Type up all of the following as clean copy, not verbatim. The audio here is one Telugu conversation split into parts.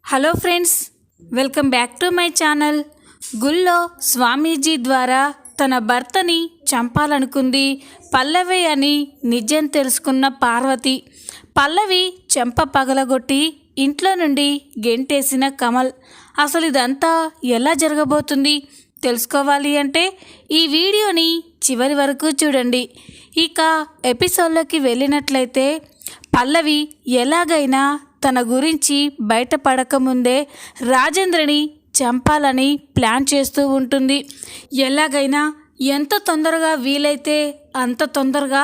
Hello friends, welcome back to my channel. గుళ్ళో స్వామీజీ ద్వారా తన భర్తని చంపాలనుకుంది పల్లవి అని నిజం తెలుసుకున్న పార్వతి. పల్లవి చెంప పగలగొట్టి ఇంట్లో నుండి గెంటేసిన కమల్. అసలు ఇదంతా ఎలా జరగబోతుంది తెలుసుకోవాలి అంటే ఈ వీడియోని చివరి వరకు చూడండి. ఇక ఎపిసోడ్లోకి వెళ్ళినట్లయితే పల్లవి ఎలాగైనా తన గురించి బయటపడకముందే రాజేంద్రని చంపాలని ప్లాన్ చేస్తూ ఉంటుంది. ఎలాగైనా ఎంత తొందరగా వీలైతే అంత తొందరగా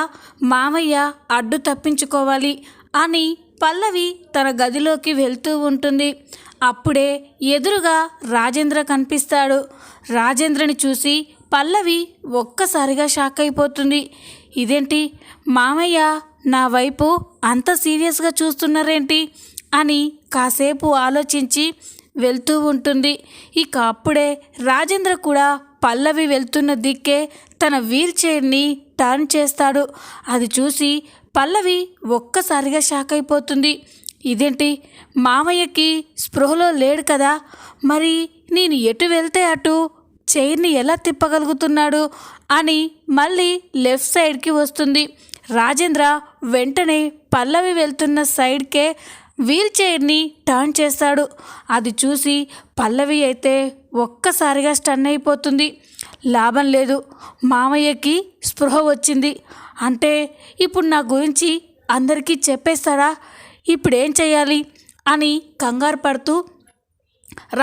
మామయ్య అడ్డు తప్పించుకోవాలి అని పల్లవి తన గదిలోకి వెళ్తూ ఉంటుంది. అప్పుడే ఎదురుగా రాజేంద్ర కనిపిస్తాడు. రాజేంద్రని చూసి పల్లవి ఒక్కసారిగా షాక్ అయిపోతుంది. ఇదేంటి, మామయ్య నా వైపు అంత సీరియస్గా చూస్తున్నారేంటి అని కాసేపు ఆలోచించి వెళ్తూ ఉంటుంది. ఇక అప్పుడే రాజేంద్ర కూడా పల్లవి వెళ్తున్న దిక్కే తన వీల్ చైర్ని టర్న్ చేస్తాడు. అది చూసి పల్లవి ఒక్కసారిగా షాక్ అయిపోతుంది. ఇదేంటి, మామయ్యకి స్పృహలో లేడు కదా, మరి నేను ఎటు వెళ్తే అటు చైర్ని ఎలా తిప్పగలుగుతున్నాడు అని మళ్ళీ లెఫ్ట్ సైడ్కి వస్తుంది. రాజేంద్ర వెంటనే పల్లవి వెళ్తున్న సైడ్కే వీల్ చైర్ని టర్న్ చేస్తాడు. అది చూసి పల్లవి అయితే ఒక్కసారిగా స్టన్ అయిపోతుంది. లాభం లేదు, మామయ్యకి స్పృహ వచ్చింది అంటే ఇప్పుడు నా గురించి అందరికీ చెప్పేస్తాడా, ఇప్పుడేం చేయాలి అని కంగారు పడుతూ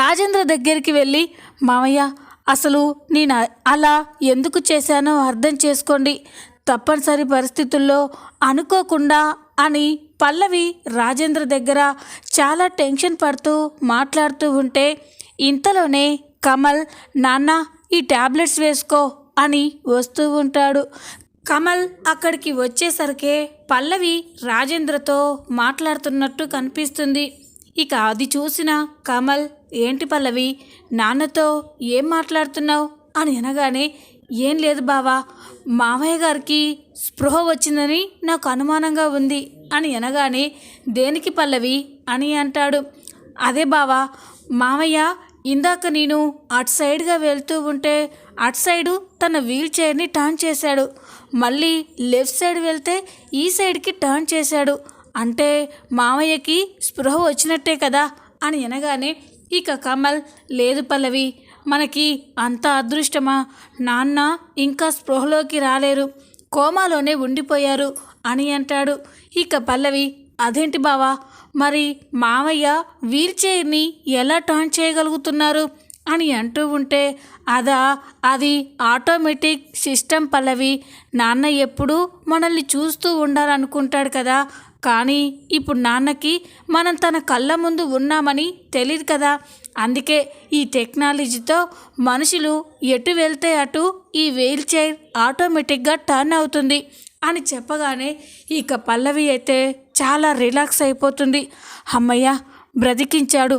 రాజేంద్ర దగ్గరికి వెళ్ళి, మామయ్య అసలు నేను అలా ఎందుకు చేశానో అర్థం చేసుకోండి, తప్పనిసరి పరిస్థితుల్లో అనుకోకుండా అని పల్లవి రాజేంద్ర దగ్గర చాలా టెన్షన్ పడుతూ మాట్లాడుతూ ఉంటే ఇంతలోనే కమల్, నాన్న ఈ ట్యాబ్లెట్స్ వేసుకో అని వస్తూ ఉంటాడు. కమల్ అక్కడికి వచ్చేసరికి పల్లవి రాజేంద్రతో మాట్లాడుతున్నట్టు కనిపిస్తుంది. ఇక అది చూసిన కమల్, ఏంటి పల్లవి, నాన్నతో ఏం మాట్లాడుతున్నావు అని అనగానే, ఏం లేదు బావా, మామయ్య గారికి స్పృహ వచ్చిందని నాకు అనుమానంగా ఉంది అని అనగానే, దేనికి పల్లవి అని అంటాడు. అదే బావా, మామయ్య ఇందాక నేను అటు సైడ్గా వెళ్తూ ఉంటే అటు సైడు తన వీల్ చైర్ని టర్న్ చేశాడు, మళ్ళీ లెఫ్ట్ సైడ్ వెళ్తే ఈ సైడ్కి టర్న్ చేశాడు, అంటే మామయ్యకి స్పృహ వచ్చినట్టే కదా అని అనగానే, ఇక కమల్, లేదు పల్లవి, మనకి అంత అదృష్టమా, నాన్న ఇంకా స్పృహలోకి రాలేరు, కోమాలోనే ఉండిపోయారు అని అంటాడు. ఇక పల్లవి, అదేంటి బావా, మరి మామయ్య వీల్ చైర్ని ఎలా టర్న్ చేయగలుగుతున్నారు అని అంటూ ఉంటే, అది ఆటోమేటిక్ సిస్టమ్ పల్లవి, నాన్న ఎప్పుడూ మనల్ని చూస్తూ ఉండాలనుకుంటాడు కదా, కానీ ఇప్పుడు నాన్నకి మనం తన కళ్ళ ముందు ఉన్నామని తెలియదు కదా, అందుకే ఈ టెక్నాలజీతో మనుషులు ఎటు వెళ్తే అటు ఈ వీల్ చైర్ ఆటోమేటిక్గా టర్న్ అవుతుంది అని చెప్పగానే ఇక పల్లవి అయితే చాలా రిలాక్స్ అయిపోతుంది. అమ్మయ్య, బ్రతికించాడు,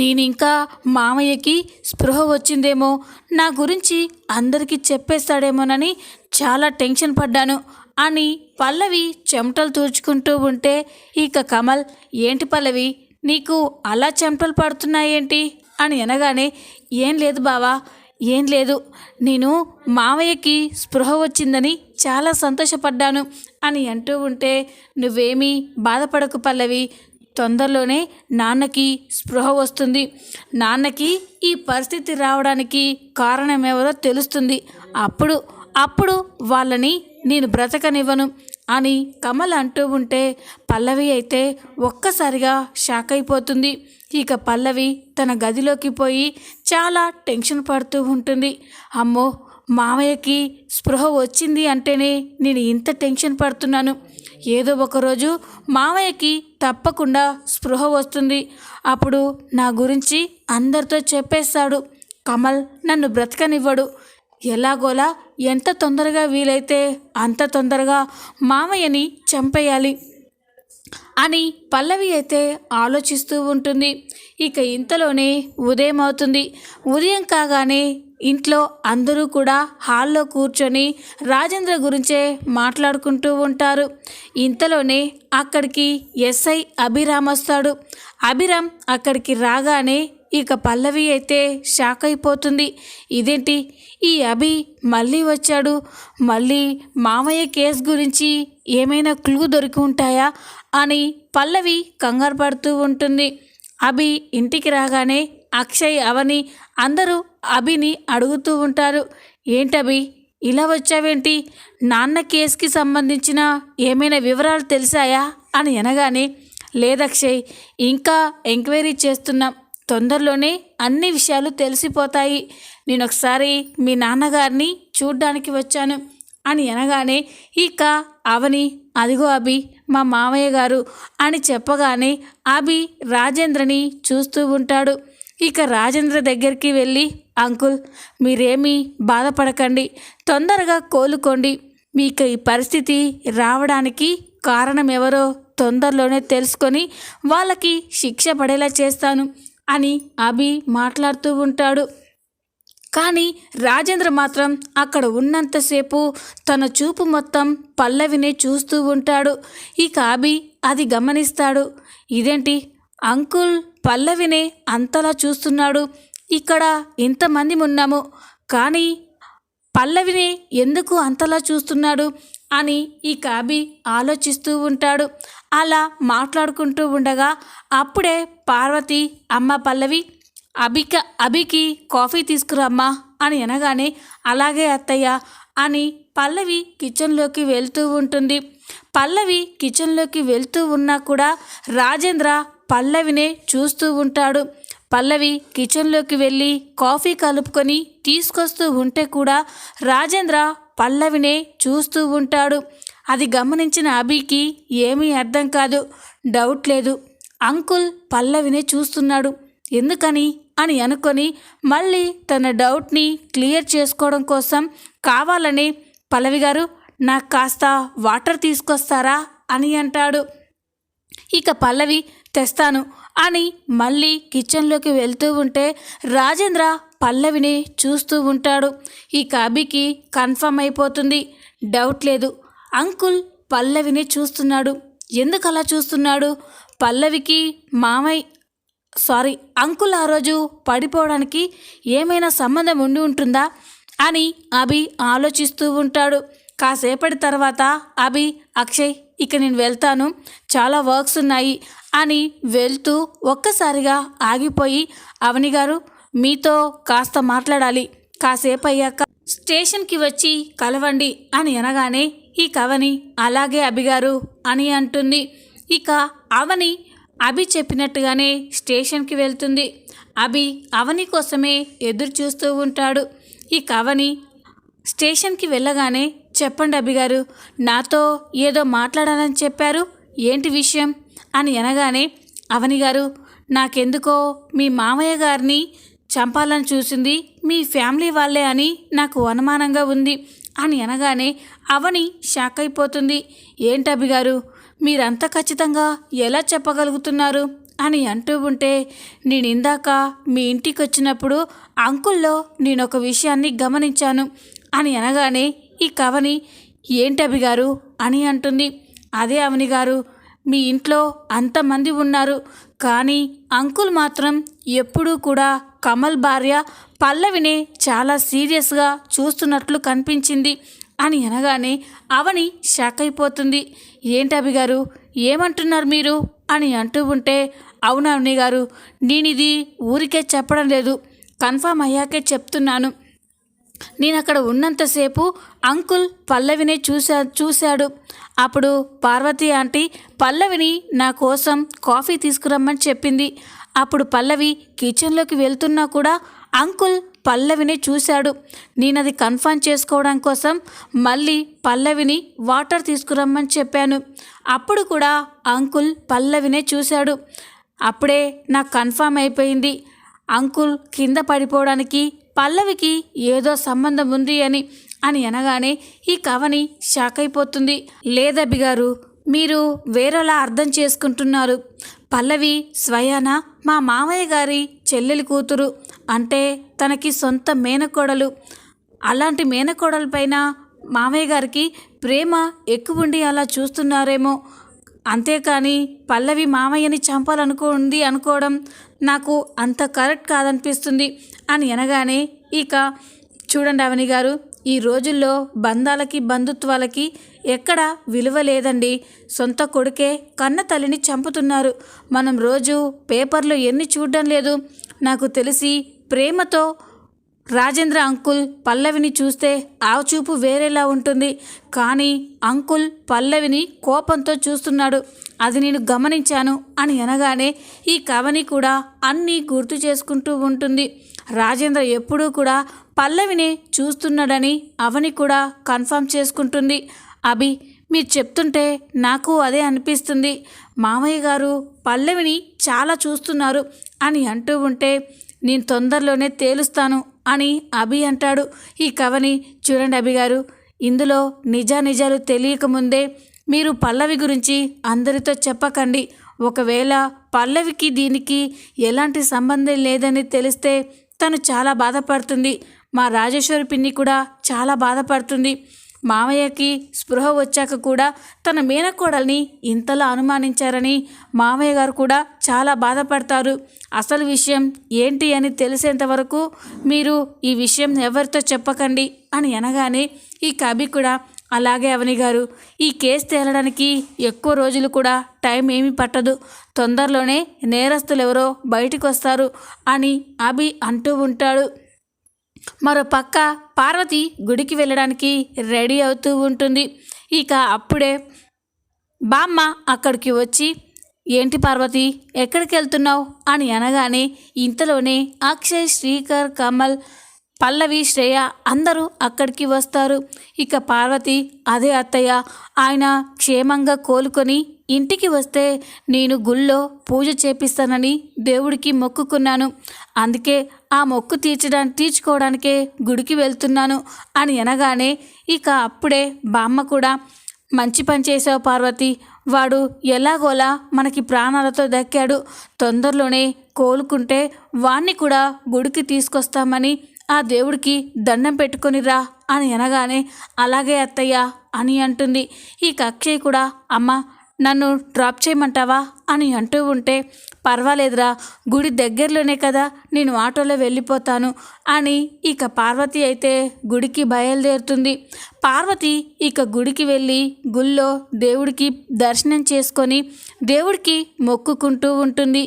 నేను ఇంకా మామయ్యకి స్పృహ వచ్చిందేమో, నా గురించి అందరికీ చెప్పేస్తాడేమోనని చాలా టెన్షన్ పడ్డాను అని పల్లవి చెమటలు తూర్చుకుంటూ ఉంటే ఇక కమల్, ఏంటి పల్లవి, నీకు అలా చెమటలు పడుతున్నాయేంటి అని అనగానే, ఏం లేదు బావా, ఏం లేదు, నేను మామయ్యకి స్పృహ వచ్చిందని చాలా సంతోషపడ్డాను అని అంటూ ఉంటే, నువ్వేమీ బాధపడకు పల్లవి, తొందరలోనే నాన్నకి స్పృహ వస్తుంది, నాన్నకి ఈ పరిస్థితి రావడానికి కారణమెవరో తెలుస్తుంది, అప్పుడు వాళ్ళని నేను బ్రతకనివ్వను అని కమల్ అంటూ ఉంటే పల్లవి అయితే ఒక్కసారిగా షాక్ అయిపోతుంది. ఇక పల్లవి తన గదిలోకి పోయి చాలా టెన్షన్ పడుతూ ఉంటుంది. అమ్మో, మామయ్యకి స్పృహ వచ్చింది అంటేనే నేను ఇంత టెన్షన్ పడుతున్నాను, ఏదో ఒకరోజు మామయ్యకి తప్పకుండా స్పృహ వస్తుంది, అప్పుడు నా గురించి అందరితో చెప్పేస్తాడు, కమల్ నన్ను బ్రతకనివ్వడు, ఎలాగోలా ఎంత తొందరగా వీలైతే అంత తొందరగా మామయ్యని చంపేయాలి అని పల్లవి అయితే ఆలోచిస్తూ ఉంటుంది. ఇక ఇంతలోనే ఉదయం అవుతుంది. ఉదయం కాగానే ఇంట్లో అందరూ కూడా హాల్లో కూర్చొని రాజేంద్ర గురించే మాట్లాడుకుంటూ ఉంటారు. ఇంతలోనే అక్కడికి ఎస్ఐ అభిరామ్ వస్తాడు. అభిరామ్ అక్కడికి రాగానే ఇక పల్లవి అయితే షాక్ అయిపోతుంది. ఇదేంటి, ఈ అభి మళ్ళీ వచ్చాడు, మళ్ళీ మామయ్య కేసు గురించి ఏమైనా క్లూ దొరికి ఉంటాయా అని పల్లవి కంగారు పడుతూ ఉంటుంది. అభి ఇంటికి రాగానే అక్షయ్, అవని అందరూ అభిని అడుగుతూ ఉంటారు. ఏంటభి ఇలా వచ్చావేంటి, నాన్న కేసుకి సంబంధించిన ఏమైనా వివరాలు తెలిసాయా అని అనగానే, లేదక్షయ్, ఇంకా ఎంక్వైరీ చేస్తున్నాం, తొందరలోనే అన్ని విషయాలు తెలిసిపోతాయి, నేను ఒకసారి మీ నాన్నగారిని చూడ్డానికి వచ్చాను అని అనగానే ఇక అవని, అదిగో అభి మా మామయ్య గారు అని చెప్పగానే అభి రాజేంద్రని చూస్తూ ఉంటాడు. ఇక రాజేంద్ర దగ్గరికి వెళ్ళి, అంకుల్ మీరేమీ బాధపడకండి, తొందరగా కోలుకోండి, మీకు ఈ పరిస్థితి రావడానికి కారణం ఎవరో తొందరలోనే తెలుసుకొని వాళ్ళకి శిక్ష పడేలా చేస్తాను అని అభి మాట్లాడుతూ ఉంటాడు. కానీ రాజేంద్ర మాత్రం అక్కడ ఉన్నంతసేపు తన చూపు మొత్తం పల్లవినే చూస్తూ ఉంటాడు. ఇక అభి అది గమనిస్తాడు. ఇదేంటి, అంకుల్ పల్లవినే అంతలా చూస్తున్నాడు, ఇక్కడ ఇంతమంది ఉన్నాము కానీ పల్లవిని ఎందుకు అంతలా చూస్తున్నాడు అని ఈ అభి ఆలోచిస్తూ ఉంటాడు. అలా మాట్లాడుకుంటూ ఉండగా అప్పుడే పార్వతి, అమ్మ పల్లవి, అభికి కాఫీ తీసుకురమ్మా అని అనగానే, అలాగే అత్తయ్య అని పల్లవి కిచెన్లోకి వెళ్తూ ఉంటుంది. పల్లవి కిచెన్లోకి వెళ్తూ ఉన్నా కూడా రాజేంద్ర పల్లవినే చూస్తూ ఉంటాడు. పల్లవి కిచెన్లోకి వెళ్ళి కాఫీ కలుపుకొని తీసుకొస్తూ ఉంటే కూడా రాజేంద్ర పల్లవినే చూస్తూ ఉంటాడు. అది గమనించిన అభికి ఏమీ అర్థం కాదు. డౌట్ లేదు, అంకుల్ పల్లవినే చూస్తున్నాడు, ఎందుకని అని అనుకొని మళ్ళీ తన డౌట్ని క్లియర్ చేసుకోవడం కోసం కావాలని, పల్లవి గారు నాకు కాస్త వాటర్ తీసుకొస్తారా అని అంటాడు. ఇక పల్లవి తెస్తాను అని మళ్ళీ కిచెన్లోకి వెళ్తూ ఉంటే రాజేంద్ర పల్లవిని చూస్తూ ఉంటాడు. ఇక అభికి కన్ఫర్మ్ అయిపోతుంది, డౌట్ లేదు, అంకుల్ పల్లవిని చూస్తున్నాడు, ఎందుకు అలా చూస్తున్నాడు, పల్లవికి అంకుల్ ఆ రోజు పడిపోవడానికి ఏమైనా సంబంధం ఉండి ఉంటుందా అని అభి ఆలోచిస్తూ ఉంటాడు. కాసేపటి తర్వాత అభి, అక్షయ్ ఇక నేను వెళ్తాను, చాలా వర్క్స్ ఉన్నాయి అని వెళ్తూ ఒక్కసారిగా ఆగిపోయి, అవని గారు మీతో కాస్త మాట్లాడాలి, కాసేపు అయ్యాక స్టేషన్కి వచ్చి కలవండి అని అనగానే ఈ అవని, అలాగే అభిగారు అని అంటుంది. ఇక అవని అభి చెప్పినట్టుగానే స్టేషన్కి వెళ్తుంది. అభి అవని కోసమే ఎదురు చూస్తూ ఉంటాడు. ఇక అవని స్టేషన్కి వెళ్ళగానే, చెప్పండి అభిగారు, నాతో ఏదో మాట్లాడాలని చెప్పారు, ఏంటి విషయం అని అనగానే, అవని గారు నాకెందుకో మీ మామయ్య గారిని చంపాలని చూసింది మీ ఫ్యామిలీ వాళ్ళే అని నాకు అనుమానంగా ఉంది అని అనగానే అవని షాక్ అయిపోతుంది. ఏంటి అభిగారు, మీరంత ఖచ్చితంగా ఎలా చెప్పగలుగుతున్నారు అని అంటూ ఉంటే, నేను ఇందాక మీ ఇంటికి వచ్చినప్పుడు అంకుల్లో నేను ఒక విషయాన్ని గమనించాను అని అనగానే ఈ అవని, ఏంటి అభిగారు అని అంటుంది. అదే అవని గారు, మీ ఇంట్లో అంతమంది ఉన్నారు కానీ అంకుల్ మాత్రం ఎప్పుడూ కూడా కమల్ భార్య పల్లవిని చాలా సీరియస్గా చూస్తున్నట్లు కనిపించింది అని అనగానే అవని షాక్ అయిపోతుంది. ఏంటి అభిగారు, ఏమంటున్నారు మీరు అని అంటూ ఉంటే, అవునా అవని గారు, నేను ఇది ఊరికే చెప్పడం లేదు, కన్ఫామ్ అయ్యాకే చెప్తున్నాను, నేను అక్కడ ఉన్నంతసేపు అంకుల్ పల్లవినే చూశాడు. అప్పుడు పార్వతి ఆంటీ పల్లవిని నా కోసం కాఫీ తీసుకురమ్మని చెప్పింది. అప్పుడు పల్లవి కిచెన్లోకి వెళ్తున్నా కూడా అంకుల్ పల్లవిని చూశాడు. నేను అది కన్ఫర్మ్ చేసుకోవడం కోసం మళ్ళీ పల్లవిని వాటర్ తీసుకురమ్మని చెప్పాను. అప్పుడు కూడా అంకుల్ పల్లవినే చూశాడు. అప్పుడే నాకు కన్ఫర్మ్ అయిపోయింది, అంకుల్ కింద పడిపోవడానికి పల్లవికి ఏదో సంబంధం ఉంది అని అనగానే ఈ అవని షాక్ అయిపోతుంది. లేదబ్బి గారు, మీరు వేరేలా అర్థం చేసుకుంటున్నారు. పల్లవి స్వయాన మా మామయ్య గారి చెల్లెలి కూతురు, అంటే తనకి సొంత మేనకోడలు. అలాంటి మేనకోడలపైన మామయ్య గారికి ప్రేమ ఎక్కువ ఉండి అలా చూస్తున్నారేమో అంతేకాని పల్లవి మామయ్యని చంపాలనుకుంది అనుకోవడం నాకు అంత కరెక్ట్ కాదనిపిస్తుంది అని అనగానే, ఇక చూడండి అవని గారు, ఈ రోజుల్లో బంధాలకి బంధుత్వాలకి ఎక్కడ విలువ లేదండి. సొంత కొడుకే కన్న తల్లిని చంపుతున్నారు. మనం రోజు పేపర్లో ఎన్ని చూడడం లేదు. నాకు తెలిసి ప్రేమతో రాజేంద్ర అంకుల్ పల్లవిని చూస్తే ఆ చూపు వేరేలా ఉంటుంది. కానీ అంకుల్ పల్లవిని కోపంతో చూస్తున్నాడు. అది నేను గమనించాను అని అనగానే, ఈ కవని కూడా అన్నీ గుర్తు చేసుకుంటూ ఉంటుంది. రాజేంద్ర ఎప్పుడూ కూడా పల్లవిని చూస్తున్నాడని అవని కూడా కన్ఫర్మ్ చేసుకుంటుంది. అభి, మీరు చెప్తుంటే నాకు అదే అనిపిస్తుంది. మామయ్య గారు పల్లవిని చాలా చూస్తున్నారు అని అంటూ ఉంటే, నేను తొందరలోనే తేలుస్తాను అని అభి అంటాడు. ఈ కవని, చూడండి అభి గారు, ఇందులో నిజాలు తెలియకముందే మీరు పల్లవి గురించి అందరితో చెప్పకండి. ఒకవేళ పల్లవికి దీనికి ఎలాంటి సంబంధం లేదని తెలిస్తే తను చాలా బాధపడుతుంది. మా రాజేశ్వరి పిన్ని కూడా చాలా బాధపడుతుంది. మామయ్యకి స్పృహ వచ్చాక కూడా తన మేనకోడల్ని ఇంతలా అనుమానించారని మామయ్య గారు కూడా చాలా బాధపడతారు. అసలు విషయం ఏంటి అని తెలిసేంత వరకు మీరు ఈ విషయం ఎవరితో చెప్పకండి అని అనగానే, ఈ కవి కూడా అలాగే అవని గారు, ఈ కేసు తేలడానికి ఎక్కువ రోజులు కూడా టైం ఏమీ పట్టదు. తొందరలోనే నేరస్తులు ఎవరో బయటకు వస్తారు అని అభి అంటూ ఉంటాడు. మరో పక్క పార్వతి గుడికి వెళ్ళడానికి రెడీ అవుతూ ఉంటుంది. ఇక అప్పుడే బామ్మ అక్కడికి వచ్చి, ఏంటి పార్వతి, ఎక్కడికి వెళ్తున్నావు అని అనగానే, ఇంతలోనే అక్షయ్, శ్రీకర్, కమల్, పల్లవి, శ్రేయ అందరూ అక్కడికి వస్తారు. ఇక పార్వతి, అదే అత్తయ్య, ఆయన క్షేమంగా కోలుకొని ఇంటికి వస్తే నేను గుళ్ళో పూజ చేపిస్తానని దేవుడికి మొక్కుకున్నాను. అందుకే ఆ మొక్కు తీర్చుకోవడానికే గుడికి వెళ్తున్నాను అని అనగానే, ఇక అప్పుడే బామ్మ కూడా, మంచి పని చేసావు పార్వతి, వాడు ఎలాగోలా మనకి ప్రాణాలతో దక్కాడు. తొందరలోనే కోలుకుంటే వాణ్ణి కూడా గుడికి తీసుకొస్తామని ఆ దేవుడికి దండం పెట్టుకొనిరా అని అనగానే, అలాగే అత్తయ్య అని అంటుంది. ఈ అక్షయ్ కూడా, అమ్మ నన్ను డ్రాప్ చేయమంటావా అని అంటూ ఉంటే, పర్వాలేదురా, గుడి దగ్గరలోనే కదా, నేను ఆటోలో వెళ్ళిపోతాను అని ఇక పార్వతి అయితే గుడికి బయలుదేరుతుంది. పార్వతి ఇక గుడికి వెళ్ళి గుళ్ళో దేవుడికి దర్శనం చేసుకొని దేవుడికి మొక్కుకుంటూ ఉంటుంది.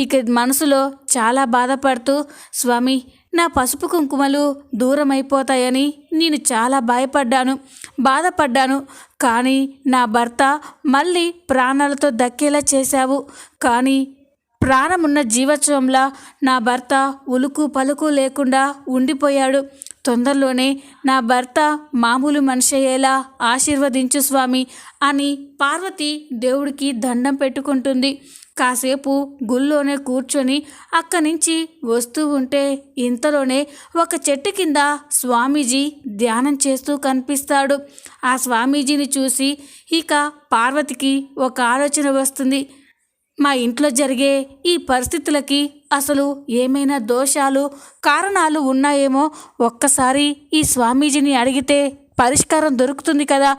ఇక మనసులో చాలా బాధపడుతూ, స్వామి, నా పసుపు కుంకుమలు దూరం అయిపోతాయని నేను చాలా బాధపడ్డాను. కానీ నా భర్త మళ్ళీ ప్రాణాలతో దక్కేలా చేశావు. కానీ ప్రాణమున్న జీవోత్సవంలా నా భర్త ఉలుకు పలుకు లేకుండా ఉండిపోయాడు. తొందరలోనే నా భర్త మామూలు మనిషి అయ్యేలా ఆశీర్వదించు స్వామి అని పార్వతి దేవుడికి దండం పెట్టుకుంటుంది. కాసేపు గుళ్ళోనే కూర్చొని అక్కడి నుంచి వస్తూ ఉంటే, ఇంతలోనే ఒక చెట్టు కింద స్వామీజీ ధ్యానం చేస్తూ కనిపిస్తాడు. ఆ స్వామీజీని చూసి ఇక పార్వతికి ఒక ఆలోచన వస్తుంది. మా ఇంట్లో జరిగే ఈ పరిస్థితులకి అసలు ఏమైనా దోషాలు, కారణాలు ఉన్నాయేమో, ఒక్కసారి ఈ స్వామీజీని అడిగితే పరిష్కారం దొరుకుతుంది కదా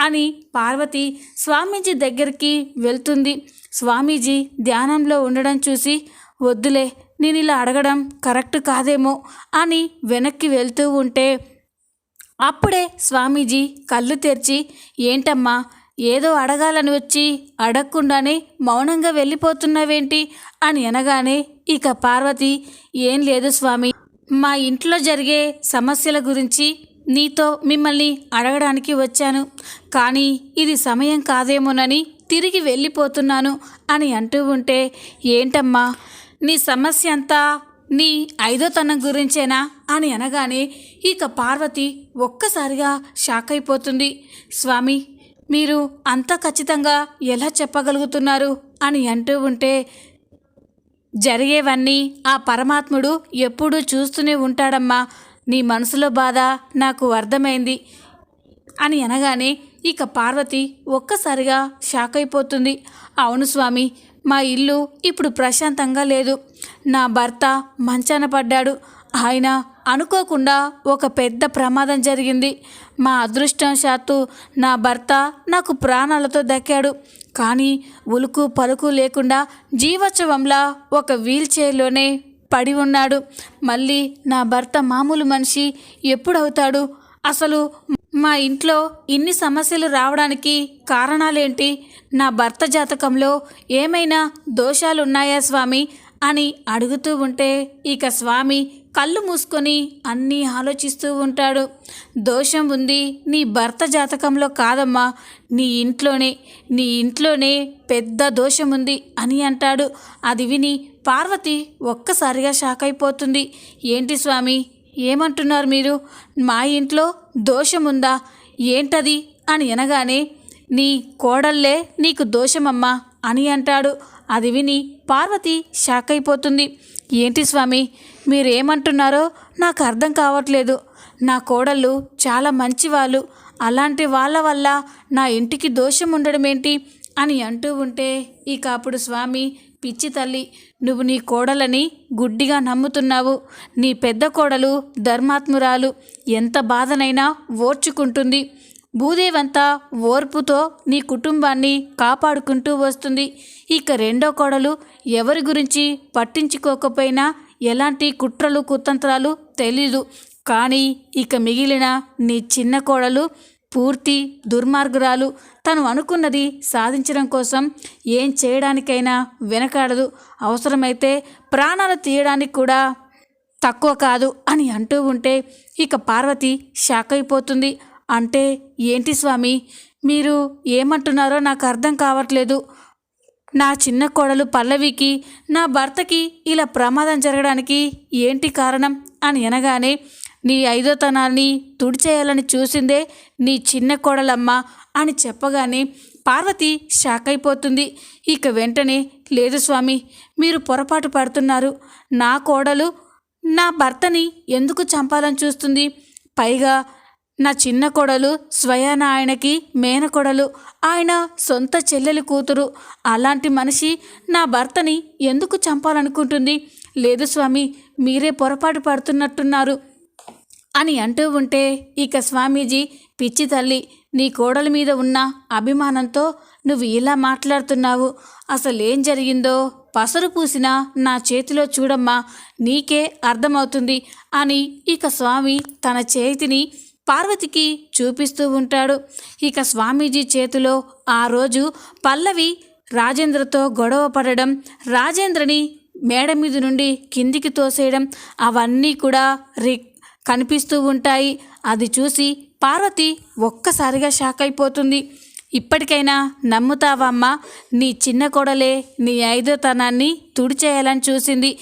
అని పార్వతి స్వామీజీ దగ్గరికి వెళ్తుంది. స్వామీజీ ధ్యానంలో ఉండడం చూసి, వద్దులే, నేను ఇలా అడగడం కరెక్ట్ కాదేమో అని వెనక్కి వెళ్తూ ఉంటే, అప్పుడే స్వామీజీ కళ్ళు తెరిచి, ఏంటమ్మా, ఏదో అడగాలని వచ్చి అడగకుండానే మౌనంగా వెళ్ళిపోతున్నావేంటి అని అనగానే, ఇక పార్వతి, ఏం లేదు స్వామి, మా ఇంట్లో జరిగే సమస్యల గురించి మిమ్మల్ని అడగడానికి వచ్చాను. కానీ ఇది సమయం కాదేమోనని తిరిగి వెళ్ళిపోతున్నాను అని అంటూ ఉంటే, ఏంటమ్మా, నీ సమస్య అంతా నీ ఐదోతనం గురించేనా అని అనగానే, ఇక పార్వతి ఒక్కసారిగా షాక్ అయిపోతుంది. స్వామి, మీరు అంత ఖచ్చితంగా ఎలా చెప్పగలుగుతున్నారు అని అంటూ ఉంటే, జరిగేవన్నీ ఆ పరమాత్ముడు ఎప్పుడూ చూస్తూనే ఉంటాడమ్మా. నీ మనసులో బాధ నాకు అర్థమైంది అని అనగానే, ఇక పార్వతి ఒక్కసారిగా షాక్ అయిపోతుంది. అవును స్వామి, మా ఇల్లు ఇప్పుడు ప్రశాంతంగా లేదు. నా భర్త మంచాన పడ్డాడు. ఆయన అనుకోకుండా ఒక పెద్ద ప్రమాదం జరిగింది. మా అదృష్టవశాత్తు నా భర్త నాకు ప్రాణాలతో దక్కాడు. కానీ ఉలుకు పలుకు లేకుండా జీవోత్సవంలా ఒక వీల్ చైర్లోనే పడి ఉన్నాడు. మళ్ళీ నా భర్త మామూలు మనిషి ఎప్పుడవుతాడు? అసలు మా ఇంట్లో ఇన్ని సమస్యలు రావడానికి కారణాలేంటి? నా భర్త జాతకంలో ఏమైనా దోషాలున్నాయా స్వామి అని అడుగుతూ ఉంటే ఇక స్వామి కళ్ళు మూసుకొని అన్నీ ఆలోచిస్తూ ఉంటాడు. దోషం ఉంది నీ భర్త జాతకంలో కాదమ్మా, నీ ఇంట్లోనే పెద్ద దోషం ఉంది అని అంటాడు. అది విని పార్వతి ఒక్కసారిగా షాక్ అయిపోతుంది. ఏంటి స్వామి, ఏమంటున్నారు మీరు? మా ఇంట్లో దోషముందా? ఏంటది అని అనగానే నీ కోడళ్ళే నీకు దోషమమ్మా అని అంటాడు. అది విని పార్వతి షాక్ అయిపోతుంది. ఏంటి స్వామి మీరేమంటున్నారో నాకు అర్థం కావట్లేదు. నా కోడళ్ళు చాలా మంచివాళ్ళు, అలాంటి వాళ్ళ వల్ల నా ఇంటికి దోషం ఉండడం ఏంటి అని అంటూ ఉంటే ఇక అప్పుడు స్వామి, పిచ్చి తల్లి, నువ్వు నీ కోడలని గుడ్డిగా నమ్ముతున్నావు. నీ పెద్ద కోడలు ధర్మాత్మురాలు, ఎంత బాధనైనా ఓర్చుకుంటుంది. భూదేవంతా ఓర్పుతో నీ కుటుంబాన్ని కాపాడుకుంటూ వస్తుంది. ఇక రెండో కోడలు ఎవరి గురించి పట్టించుకోకపోయినా ఎలాంటి కుట్రలు కుతంత్రాలు తెలీదు. కానీ ఇక మిగిలిన నీ చిన్న కోడలు పూర్తి దుర్మార్గురాలు. తను అనుకున్నది సాధించడం కోసం ఏం చేయడానికైనా వెనకాడదు. అవసరమైతే ప్రాణాలు తీయడానికి కూడా తక్కువ కాదు అని అంటూ ఉంటే ఇక పార్వతి షాక్ అయిపోతుంది. అంటే ఏంటి స్వామి మీరు ఏమంటున్నారో నాకు అర్థం కావట్లేదు. నా చిన్న కోడలు పల్లవికి నా భర్తకి ఇలా ప్రమాదం జరగడానికి ఏంటి కారణం అని అనగానే నీ ఐదోతనాన్ని తుడిచేయాలని చూసిందే నీ చిన్న కోడలమ్మ అని చెప్పగానే పార్వతి షాక్ అయిపోతుంది. ఇక వెంటనే లేదు స్వామి, మీరు పొరపాటు పడుతున్నారు. నా కోడలు నా భర్తని ఎందుకు చంపాలని చూస్తుంది? పైగా నా చిన్న కోడలు స్వయాన ఆయనకి మేనకోడలు, ఆయన సొంత చెల్లెలి కూతురు. అలాంటి మనిషి నా భర్తని ఎందుకు చంపాలనుకుంటుంది? లేదు స్వామి, మీరే పొరపాటు పడుతున్నట్టున్నారు అని అంటూ ఉంటే ఇక స్వామీజీ, పిచ్చి తల్లి, నీ కోడల మీద ఉన్న అభిమానంతో నువ్వు ఇలా మాట్లాడుతున్నావు. అసలేం జరిగిందో పసరు పూసిన నా చేతిలో చూడమ్మా, నీకే అర్థమవుతుంది అని ఇక స్వామి తన చేతిని పార్వతికి చూపిస్తూ ఉంటాడు. ఇక స్వామీజీ చేతిలో ఆ రోజు పల్లవి రాజేంద్రతో గొడవ పడడం, రాజేంద్రని మేడ మీద నుండి కిందికి తోసేయడం అవన్నీ కూడా కనిపిస్తూ ఉంటాయి. అది చూసి పార్వతి ఒక్కసారిగా షాక్ అయిపోతుంది. ఇప్పటికైనా నమ్ముతావమ్మా, నీ చిన్న కోడలే నీ ఐదోతనాన్ని తుడిచేయాలని చూసింది.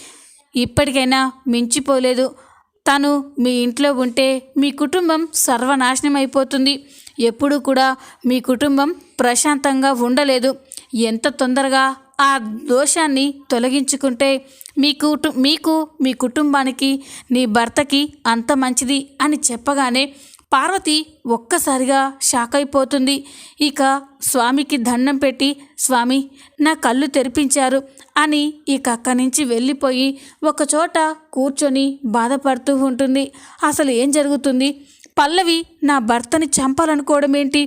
ఇప్పటికైనా మించిపోలేదు. తను మీ ఇంట్లో ఉంటే మీ కుటుంబం సర్వనాశనం అయిపోతుంది. ఎప్పుడూ కూడా మీ కుటుంబం ప్రశాంతంగా ఉండలేదు. ఎంత తొందరగా ఆ దోషాన్ని తొలగించుకుంటే మీకు మీ కుటుంబానికి నీ భర్తకి అంత మంచిది అని చెప్పగానే పార్వతి ఒక్కసారిగా షాక్ అయిపోతుంది. ఇక స్వామికి దండం పెట్టి, స్వామి నా కళ్ళు తెరిపించారు అని ఇక అక్కడి నుంచి వెళ్ళిపోయి ఒకచోట కూర్చొని బాధపడుతూ ఉంటుంది. అసలు ఏం జరుగుతుంది? పల్లవి నా భర్తని చంపాలనుకోవడం ఏంటి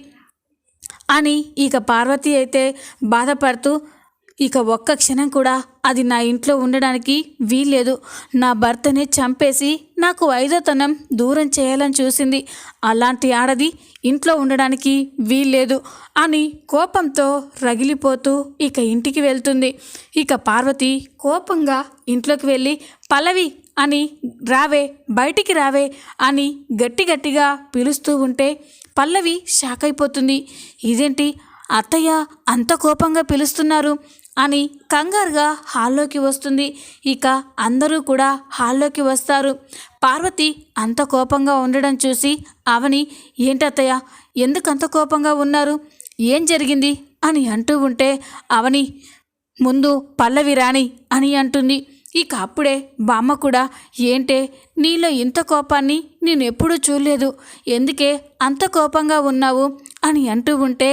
అని ఇక పార్వతి అయితే బాధపడుతూ, ఇక ఒక్క క్షణం కూడా అది నా ఇంట్లో ఉండడానికి వీల్లేదు. నా భర్తని చంపేసి నాకు ఐదోతనం దూరం చేయాలని చూసింది. అలాంటి ఆడది ఇంట్లో ఉండడానికి వీల్లేదు అని కోపంతో రగిలిపోతూ ఇక ఇంటికి వెళ్తుంది. ఇక పార్వతి కోపంగా ఇంట్లోకి వెళ్ళి పల్లవి అని రావే, బయటికి రావే అని గట్టిగా పిలుస్తూ ఉంటే పల్లవి షాక్ అయిపోతుంది. ఇదేంటి అత్తయ్య అంత కోపంగా పిలుస్తున్నారు అని కంగారుగా హాల్లోకి వస్తుంది. ఇక అందరూ కూడా హాల్లోకి వస్తారు. పార్వతి అంత కోపంగా ఉండడం చూసి అవని, ఏంటత్తయ్య ఎందుకు అంత కోపంగా ఉన్నారు, ఏం జరిగింది అని అంటూ ఉంటే అవని, ముందు పల్లవి రాణి అని అంటుంది. ఇక అప్పుడే బామ్మ కూడా, ఏంటే నీలో ఇంత కోపాన్ని నేను ఎప్పుడూ చూడలేదు, ఎందుకే అంత కోపంగా ఉన్నావు అని అంటూ ఉంటే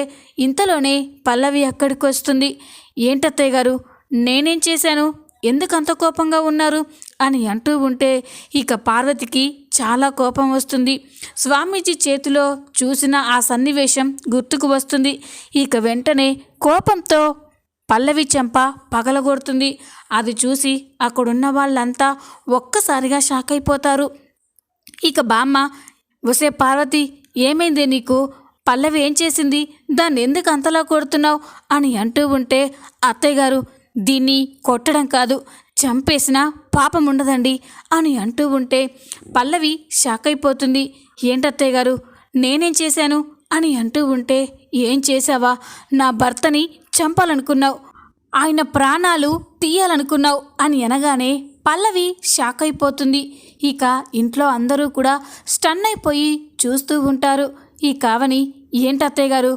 ఇంతలోనే పల్లవి అక్కడికి వస్తుంది. ఏంటత్తయ్య గారు, నేనేం చేశాను, ఎందుకు అంత కోపంగా ఉన్నారు అని అంటూ ఉంటే ఇక పార్వతికి చాలా కోపం వస్తుంది. స్వామీజీ చేతిలో చూసిన ఆ సన్నివేశం గుర్తుకు వస్తుంది. ఇక వెంటనే కోపంతో పల్లవి చెంప పగలగొడుతుంది. అది చూసి అక్కడున్న వాళ్ళంతా ఒక్కసారిగా షాక్ అయిపోతారు. ఇక బామ్మ, ఒసే పార్వతి, ఏమైందే నీకు? పల్లవి ఏం చేసింది? దాన్ని ఎందుకు అంతలా కొడుతున్నావు అని అంటూ ఉంటే, అత్తయ్య గారు, దీన్ని కొట్టడం కాదు, చంపేసినా పాపం ఉండదండి అని అంటూ ఉంటే పల్లవి షాక్ అయిపోతుంది. ఏంటత్తయ్య గారు, నేనేం చేశాను అని అంటూ ఉంటే, ఏం చేశావా? నా భర్తని చంపాలనుకున్నావు, ఆయన ప్రాణాలు తీయాలనుకున్నావు అని అనగానే పల్లవి షాక్ అయిపోతుంది. ఇక ఇంట్లో అందరూ కూడా స్టన్ అయిపోయి చూస్తూ ఉంటారు. ఈ కావని, ఏంటత్తయ్య గారు,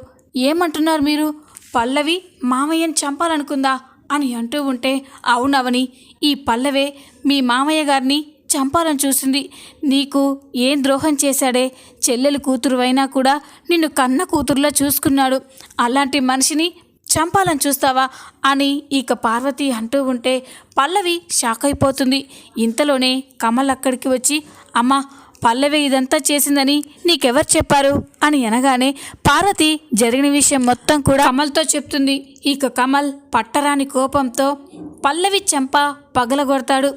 ఏమంటున్నారు మీరు? పల్లవి మామయ్యని చంపాలనుకుందా అని అంటూ ఉంటే, అవునవని, ఈ పల్లవే మీ మామయ్య గారిని చంపాలని చూసింది. నీకు ఏం ద్రోహం చేశాడే? చెల్లెలు కూతురు అయినా కూడా నిన్ను కన్న కూతురులా చూసుకున్నాడు. అలాంటి మనిషిని చంపాలని చూస్తావా అని ఇక పార్వతి అంటూ ఉంటే పల్లవి షాక్ అయిపోతుంది. ఇంతలోనే కమల్ అక్కడికి వచ్చి, అమ్మ, పల్లవి ఇదంతా చేసిందని నీకెవరు చెప్పారు అని అనగానే పార్వతి జరిగిన విషయం మొత్తం కూడా కమల్తో చెప్తుంది. ఇక కమల్ పట్టరాని కోపంతో పల్లవి చెంప పగలగొడతాడు.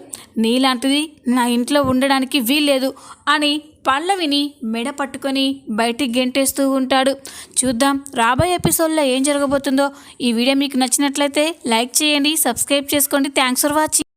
నీలాంటిది నా ఇంట్లో ఉండడానికి వీల్లేదు అని పల్లవిని మెడ పట్టుకొని బయటికి గెంటేస్తూ ఉంటాడు. చూద్దాం రాబోయే ఎపిసోడ్లో ఏం జరగబోతుందో. ఈ వీడియో మీకు నచ్చినట్లయితే లైక్ చేయండి, సబ్స్క్రైబ్ చేసుకోండి. Thanks for watching.